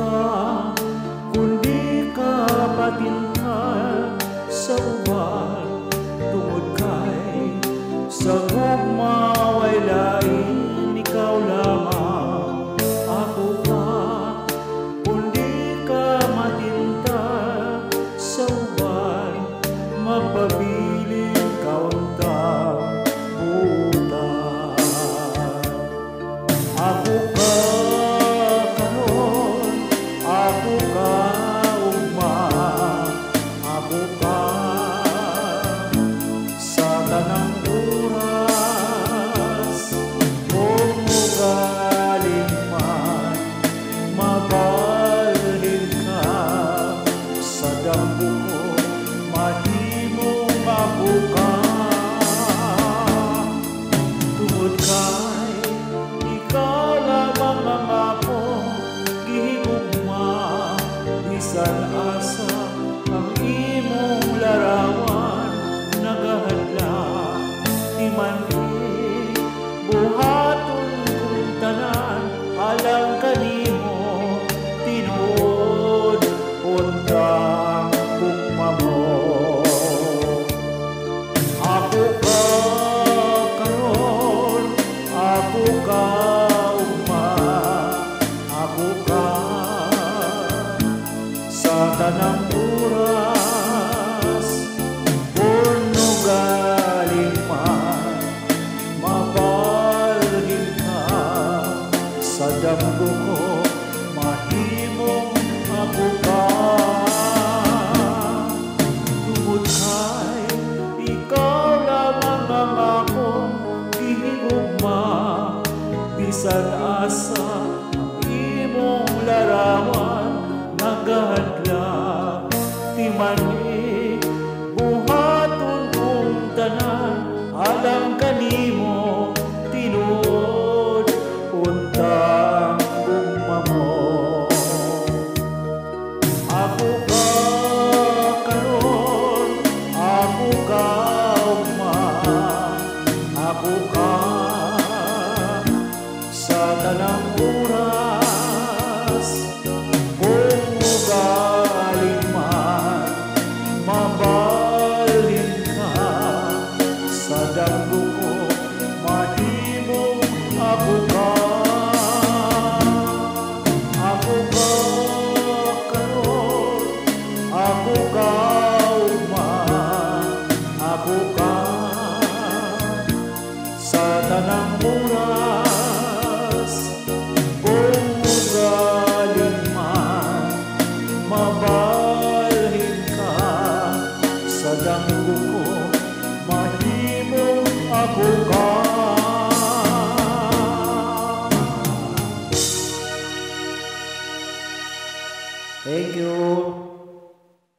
ka, kundi ka patingal sa uban. Tungod kay sa gugma way lain, ikaw lamang. Ako ka, kundi ka matintal sa uban. Magpabiling kauntang buta. Ako ka karon, ako ka ugma, ako ka sa tanang oras. Kung mugaling man, mabalhin ka sa damgo ko, mahimong ako ka. Tungod kay ikaw lamang ang akong gihigugma, bisan asa ang imong larawan nagahadlak. Di man buhaton kong tanan alang kanimo, tinuod untang gugma mo. Ako ka karon, ako ka ugma, ako ka sa tanang oras. Kung galing man, mabalhin ka sa damgo ko, mahimong ako ka. Tungod kay ikaw lamang ang akong gihigugma, bisan asa ang imong larawan nagahadlak. Di man buhaton kong tanan alang kanimo, tinuod untang gugma mo. Ako ka karon, ako ka ugma, ako ka sa tanang oras. Kung mugaling man, mabalhin ka sa damgo ko, mahimong ako ka. Ako ka karon, ako ka ugma, ako ka sa tanang oras. Kung mugaling man, mabalhin ka sa damgo ko, mahimong ako ka.